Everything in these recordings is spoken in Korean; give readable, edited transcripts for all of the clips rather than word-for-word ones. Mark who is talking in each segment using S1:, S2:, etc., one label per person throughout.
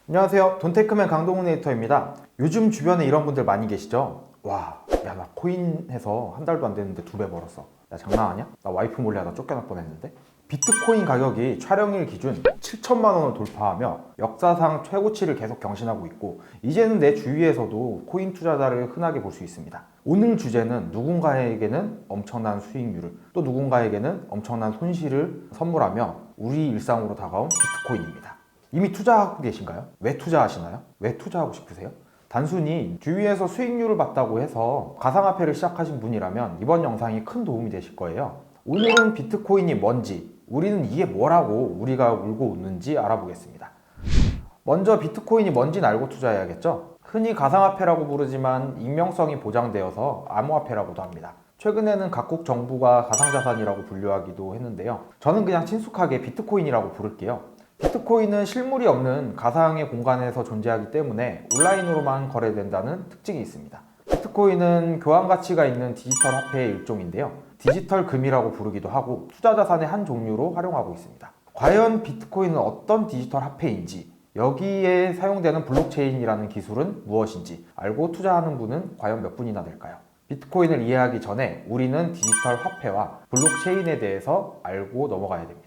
S1: 안녕하세요. 돈테크맨 강동훈 에디터입니다. 요즘 주변에 이런 분들 많이 계시죠? 와, 야, 나 코인 해서 한 달도 안 됐는데 2배 벌었어. 야, 장난하냐? 나 와이프 몰래 하다 쫓겨날 뻔했는데? 비트코인 가격이 촬영일 기준 7천만 원을 돌파하며 역사상 최고치를 계속 경신하고 있고, 이제는 내 주위에서도 코인 투자자를 흔하게 볼 수 있습니다. 오늘 주제는 누군가에게는 엄청난 수익률을, 또 누군가에게는 엄청난 손실을 선물하며 우리 일상으로 다가온 비트코인입니다. 이미 투자하고 계신가요? 왜 투자하시나요? 왜 투자하고 싶으세요? 단순히 주위에서 수익률을 봤다고 해서 가상화폐를 시작하신 분이라면 이번 영상이 큰 도움이 되실 거예요. 오늘은 비트코인이 뭔지, 우리는 이게 뭐라고 우리가 울고 웃는지 알아보겠습니다. 먼저 비트코인이 뭔지는 알고 투자해야겠죠? 흔히 가상화폐라고 부르지만 익명성이 보장되어서 암호화폐라고도 합니다. 최근에는 각국 정부가 가상자산이라고 분류하기도 했는데요. 저는 그냥 친숙하게 비트코인이라고 부를게요. 비트코인은 실물이 없는 가상의 공간에서 존재하기 때문에 온라인으로만 거래된다는 특징이 있습니다. 비트코인은 교환 가치가 있는 디지털 화폐의 일종인데요. 디지털 금이라고 부르기도 하고 투자 자산의 한 종류로 활용하고 있습니다. 과연 비트코인은 어떤 디지털 화폐인지, 여기에 사용되는 블록체인이라는 기술은 무엇인지 알고 투자하는 분은 과연 몇 분이나 될까요? 비트코인을 이해하기 전에 우리는 디지털 화폐와 블록체인에 대해서 알고 넘어가야 됩니다.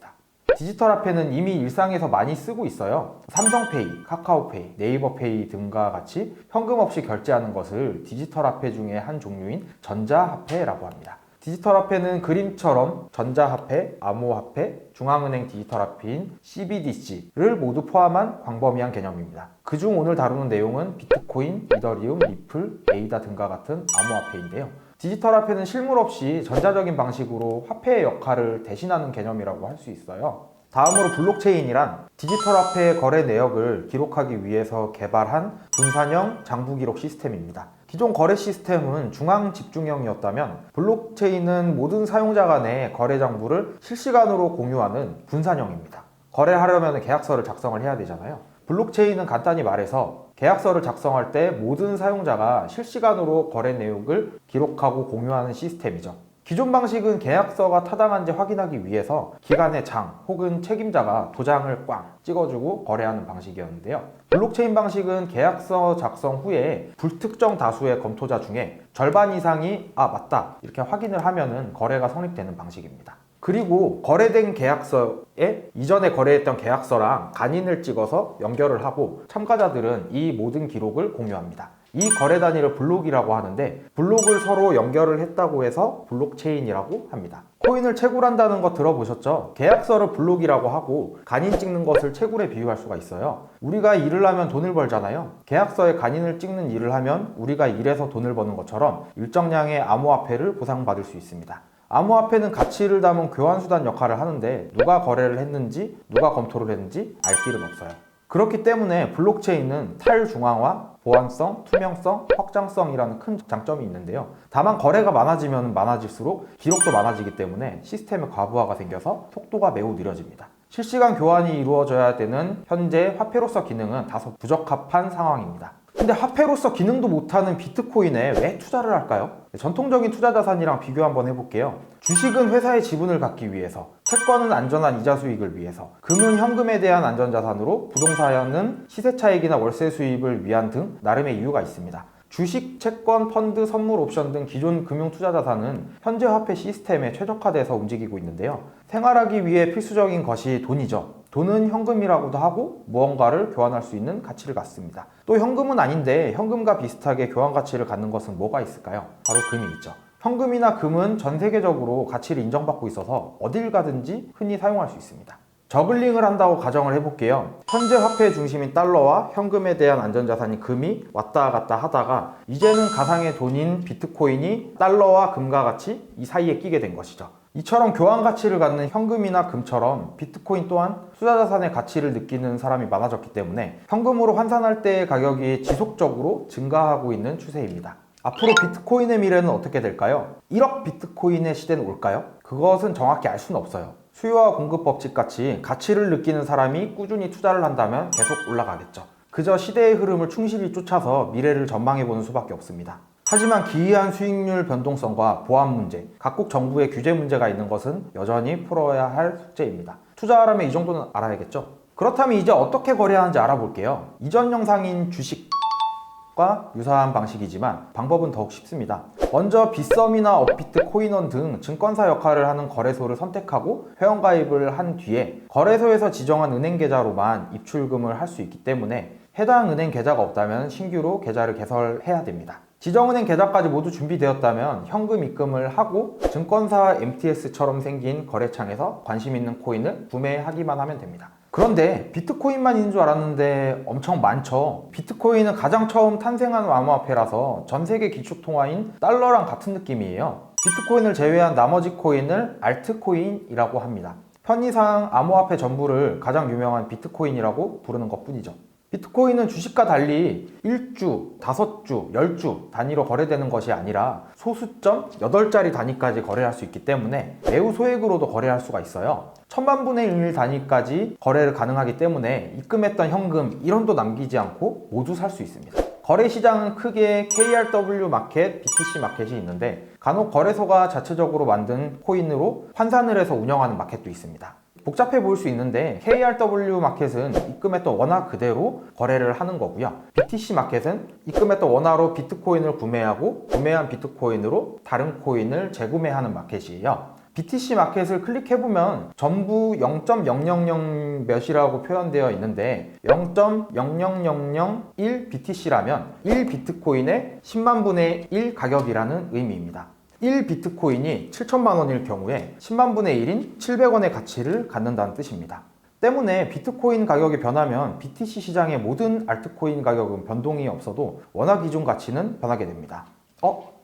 S1: 디지털 화폐는 이미 일상에서 많이 쓰고 있어요. 삼성페이, 카카오페이, 네이버페이 등과 같이 현금 없이 결제하는 것을 디지털 화폐 중에 한 종류인 전자화폐라고 합니다. 디지털 화폐는 그림처럼 전자화폐, 암호화폐, 중앙은행 디지털 화폐인 CBDC를 모두 포함한 광범위한 개념입니다. 그중 오늘 다루는 내용은 비트코인, 이더리움, 리플, 에이다 등과 같은 암호화폐인데요. 디지털 화폐는 실물 없이 전자적인 방식으로 화폐의 역할을 대신하는 개념이라고 할 수 있어요. 다음으로 블록체인이란 디지털 화폐의 거래 내역을 기록하기 위해서 개발한 분산형 장부 기록 시스템입니다. 기존 거래 시스템은 중앙 집중형이었다면 블록체인은 모든 사용자 간의 거래 장부를 실시간으로 공유하는 분산형입니다. 거래하려면 계약서를 작성을 해야 되잖아요. 블록체인은 간단히 말해서 계약서를 작성할 때 모든 사용자가 실시간으로 거래 내역을 기록하고 공유하는 시스템이죠. 기존 방식은 계약서가 타당한지 확인하기 위해서 기관의 장 혹은 책임자가 도장을 꽝 찍어주고 거래하는 방식이었는데요. 블록체인 방식은 계약서 작성 후에 불특정 다수의 검토자 중에 절반 이상이 맞다 이렇게 확인을 하면은 거래가 성립되는 방식입니다. 그리고 거래된 계약서에 이전에 거래했던 계약서랑 간인을 찍어서 연결을 하고 참가자들은 이 모든 기록을 공유합니다. 이 거래 단위를 블록이라고 하는데, 블록을 서로 연결을 했다고 해서 블록체인이라고 합니다. 코인을 채굴한다는 거 들어보셨죠? 계약서를 블록이라고 하고 간인 찍는 것을 채굴에 비유할 수가 있어요. 우리가 일을 하면 돈을 벌잖아요. 계약서에 간인을 찍는 일을 하면 우리가 일해서 돈을 버는 것처럼 일정량의 암호화폐를 보상받을 수 있습니다. 암호화폐는 가치를 담은 교환수단 역할을 하는데 누가 거래를 했는지 누가 검토를 했는지 알 길은 없어요. 그렇기 때문에 블록체인은 탈중앙화, 보안성, 투명성, 확장성이라는 큰 장점이 있는데요. 다만 거래가 많아지면 많아질수록 기록도 많아지기 때문에 시스템의 과부하가 생겨서 속도가 매우 느려집니다. 실시간 교환이 이루어져야 되는 현재 화폐로서 기능은 다소 부적합한 상황입니다. 근데 화폐로서 기능도 못하는 비트코인에 왜 투자를 할까요? 전통적인 투자 자산이랑 비교 한번 해볼게요. 주식은 회사의 지분을 갖기 위해서, 채권은 안전한 이자 수익을 위해서, 금은 현금에 대한 안전자산으로, 부동산은 시세 차익이나 월세 수입을 위한 등 나름의 이유가 있습니다. 주식, 채권, 펀드, 선물, 옵션 등 기존 금융 투자 자산은 현재 화폐 시스템에 최적화돼서 움직이고 있는데요. 생활하기 위해 필수적인 것이 돈이죠. 돈은 현금이라고도 하고 무언가를 교환할 수 있는 가치를 갖습니다. 또 현금은 아닌데 현금과 비슷하게 교환 가치를 갖는 것은 뭐가 있을까요? 바로 금이 있죠. 현금이나 금은 전 세계적으로 가치를 인정받고 있어서 어딜 가든지 흔히 사용할 수 있습니다. 저글링을 한다고 가정을 해볼게요. 현재 화폐의 중심인 달러와 현금에 대한 안전자산인 금이 왔다 갔다 하다가 이제는 가상의 돈인 비트코인이 달러와 금과 같이 이 사이에 끼게 된 것이죠. 이처럼 교환 가치를 갖는 현금이나 금처럼 비트코인 또한 투자 자산의 가치를 느끼는 사람이 많아졌기 때문에 현금으로 환산할 때의 가격이 지속적으로 증가하고 있는 추세입니다. 앞으로 비트코인의 미래는 어떻게 될까요? 1억 비트코인의 시대는 올까요? 그것은 정확히 알 수는 없어요. 수요와 공급 법칙 같이 가치를 느끼는 사람이 꾸준히 투자를 한다면 계속 올라가겠죠. 그저 시대의 흐름을 충실히 쫓아서 미래를 전망해보는 수밖에 없습니다. 하지만 기이한 수익률 변동성과 보안 문제, 각국 정부의 규제 문제가 있는 것은 여전히 풀어야 할 숙제입니다. 투자하려면 이 정도는 알아야겠죠? 그렇다면 이제 어떻게 거래하는지 알아볼게요. 이전 영상인 주식과 유사한 방식이지만 방법은 더욱 쉽습니다. 먼저 빗썸이나 업비트, 코인원 등 증권사 역할을 하는 거래소를 선택하고 회원가입을 한 뒤에 거래소에서 지정한 은행 계좌로만 입출금을 할 수 있기 때문에 해당 은행 계좌가 없다면 신규로 계좌를 개설해야 됩니다. 지정은행 계좌까지 모두 준비되었다면 현금 입금을 하고 증권사 MTS처럼 생긴 거래창에서 관심 있는 코인을 구매하기만 하면 됩니다. 그런데 비트코인만 있는 줄 알았는데 엄청 많죠. 비트코인은 가장 처음 탄생한 암호화폐라서 전 세계 기축통화인 달러랑 같은 느낌이에요. 비트코인을 제외한 나머지 코인을 알트코인이라고 합니다. 편의상 암호화폐 전부를 가장 유명한 비트코인이라고 부르는 것뿐이죠. 비트코인은 주식과 달리 1주, 5주, 10주 단위로 거래되는 것이 아니라 소수점 8자리 단위까지 거래할 수 있기 때문에 매우 소액으로도 거래할 수가 있어요. 1000만분의 1 단위까지 거래를 가능하기 때문에 입금했던 현금 1원도 남기지 않고 모두 살 수 있습니다. 거래 시장은 크게 KRW 마켓, BTC 마켓이 있는데 간혹 거래소가 자체적으로 만든 코인으로 환산을 해서 운영하는 마켓도 있습니다. 복잡해 보일 수 있는데 KRW 마켓은 입금했던 원화 그대로 거래를 하는 거고요. BTC 마켓은 입금했던 원화로 비트코인을 구매하고 구매한 비트코인으로 다른 코인을 재구매하는 마켓이에요. BTC 마켓을 클릭해보면 전부 0.000 몇이라고 표현되어 있는데 0.00001 BTC라면 1 비트코인의 10만분의 1 가격이라는 의미입니다. 1 비트코인이 7천만 원일 경우에 10만 분의 1인 700원의 가치를 갖는다는 뜻입니다. 때문에 비트코인 가격이 변하면 BTC 시장의 모든 알트코인 가격은 변동이 없어도 원화 기준 가치는 변하게 됩니다.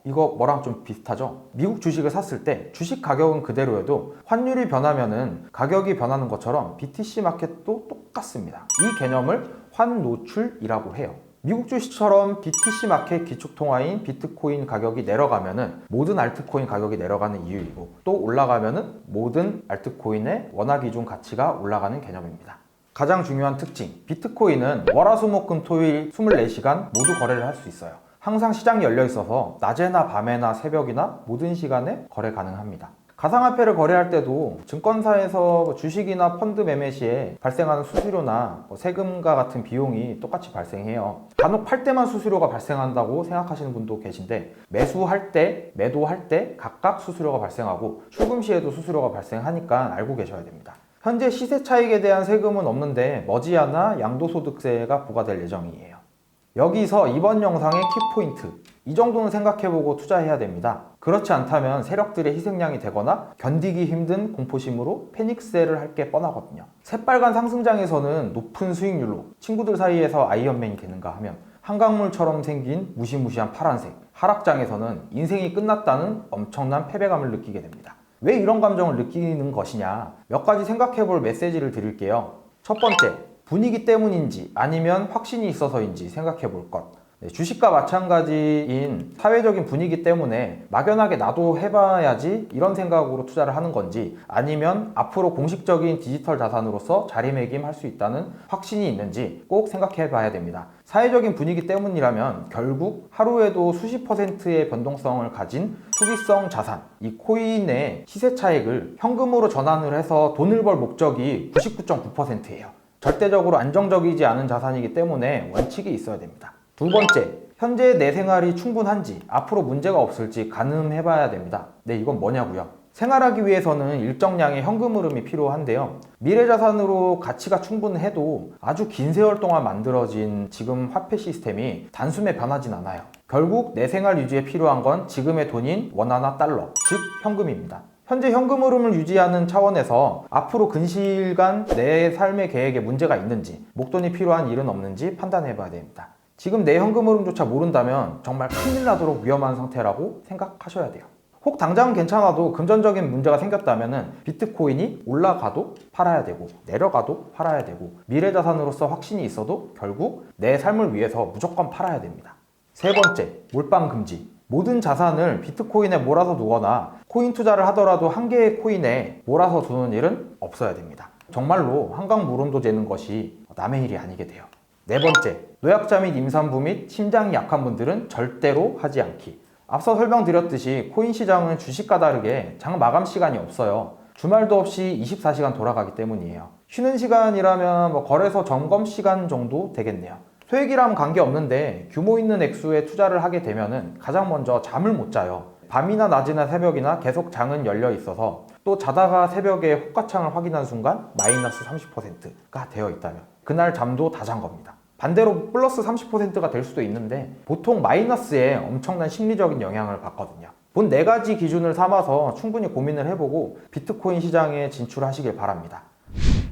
S1: 이거 뭐랑 좀 비슷하죠? 미국 주식을 샀을 때 주식 가격은 그대로여도 환율이 변하면은 가격이 변하는 것처럼 BTC 마켓도 똑같습니다. 이 개념을 환노출이라고 해요. 미국 주식처럼 BTC 마켓 기축통화인 비트코인 가격이 내려가면은 모든 알트코인 가격이 내려가는 이유이고 또 올라가면은 모든 알트코인의 원화 기준 가치가 올라가는 개념입니다. 가장 중요한 특징, 비트코인은 월화수목금토일 24시간 모두 거래를 할 수 있어요. 항상 시장이 열려 있어서 낮에나 밤에나 새벽이나 모든 시간에 거래 가능합니다. 가상화폐를 거래할 때도 증권사에서 주식이나 펀드 매매 시에 발생하는 수수료나 세금과 같은 비용이 똑같이 발생해요. 간혹 팔 때만 수수료가 발생한다고 생각하시는 분도 계신데 매수할 때, 매도할 때 각각 수수료가 발생하고 출금 시에도 수수료가 발생하니까 알고 계셔야 됩니다. 현재 시세 차익에 대한 세금은 없는데 머지않아 양도소득세가 부과될 예정이에요. 여기서 이번 영상의 키포인트, 이 정도는 생각해보고 투자해야 됩니다. 그렇지 않다면 세력들의 희생양이 되거나 견디기 힘든 공포심으로 패닉셀을 할 게 뻔하거든요. 새빨간 상승장에서는 높은 수익률로 친구들 사이에서 아이언맨이 되는가 하면 한강물처럼 생긴 무시무시한 파란색, 하락장에서는 인생이 끝났다는 엄청난 패배감을 느끼게 됩니다. 왜 이런 감정을 느끼는 것이냐? 몇 가지 생각해볼 메시지를 드릴게요. 첫 번째, 분위기 때문인지 아니면 확신이 있어서인지 생각해 볼 것. 주식과 마찬가지인 사회적인 분위기 때문에 막연하게 나도 해봐야지 이런 생각으로 투자를 하는 건지 아니면 앞으로 공식적인 디지털 자산으로서 자리매김할 수 있다는 확신이 있는지 꼭 생각해 봐야 됩니다. 사회적인 분위기 때문이라면 결국 하루에도 수십 %의 변동성을 가진 투기성 자산, 이 코인의 시세 차익을 현금으로 전환을 해서 돈을 벌 목적이 99.9%예요. 절대적으로 안정적이지 않은 자산이기 때문에 원칙이 있어야 됩니다. 두 번째, 현재 내 생활이 충분한지 앞으로 문제가 없을지 가늠해봐야 됩니다. 네, 이건 뭐냐고요? 생활하기 위해서는 일정량의 현금 흐름이 필요한데요. 미래자산으로 가치가 충분해도 아주 긴 세월 동안 만들어진 지금 화폐 시스템이 단숨에 변하진 않아요. 결국 내 생활 유지에 필요한 건 지금의 돈인 원화나 달러, 즉 현금입니다. 현재 현금 흐름을 유지하는 차원에서 앞으로 근시일간 내 삶의 계획에 문제가 있는지, 목돈이 필요한 일은 없는지 판단해 봐야 됩니다. 지금 내 현금 흐름조차 모른다면 정말 큰일 나도록 위험한 상태라고 생각하셔야 돼요. 혹 당장은 괜찮아도 금전적인 문제가 생겼다면 비트코인이 올라가도 팔아야 되고 내려가도 팔아야 되고 미래자산으로서 확신이 있어도 결국 내 삶을 위해서 무조건 팔아야 됩니다. 세 번째, 몰빵 금지. 모든 자산을 비트코인에 몰아서 두거나 코인 투자를 하더라도 한 개의 코인에 몰아서 두는 일은 없어야 됩니다. 정말로 한강물온도 재는 것이 남의 일이 아니게 돼요. 네 번째, 노약자 및 임산부 및 심장이 약한 분들은 절대로 하지 않기. 앞서 설명드렸듯이 코인 시장은 주식과 다르게 장 마감 시간이 없어요. 주말도 없이 24시간 돌아가기 때문이에요. 쉬는 시간이라면 뭐 거래소 점검 시간 정도 되겠네요. 소액이랑 관계없는데 규모 있는 액수에 투자를 하게 되면은 가장 먼저 잠을 못 자요. 밤이나 낮이나 새벽이나 계속 장은 열려 있어서 또 자다가 새벽에 호가창을 확인한 순간 마이너스 30%가 되어 있다면 그날 잠도 다 잔 겁니다. 반대로 플러스 30%가 될 수도 있는데 보통 마이너스에 엄청난 심리적인 영향을 받거든요. 본 4가지 기준을 삼아서 충분히 고민을 해보고 비트코인 시장에 진출하시길 바랍니다.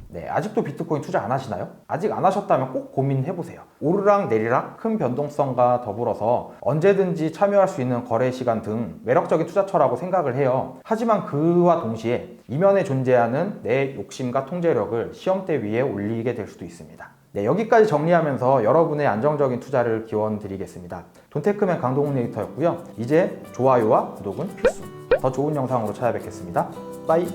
S1: 네, 아직도 비트코인 투자 안 하시나요? 아직 안 하셨다면 꼭 고민해보세요. 오르락 내리락 큰 변동성과 더불어서 언제든지 참여할 수 있는 거래 시간 등 매력적인 투자처라고 생각을 해요. 하지만 그와 동시에 이면에 존재하는 내 욕심과 통제력을 시험대 위에 올리게 될 수도 있습니다. 네, 여기까지 정리하면서 여러분의 안정적인 투자를 기원드리겠습니다. 돈테크맨 강동훈 에디터였고요. 이제 좋아요와 구독은 필수. 더 좋은 영상으로 찾아뵙겠습니다. 빠이.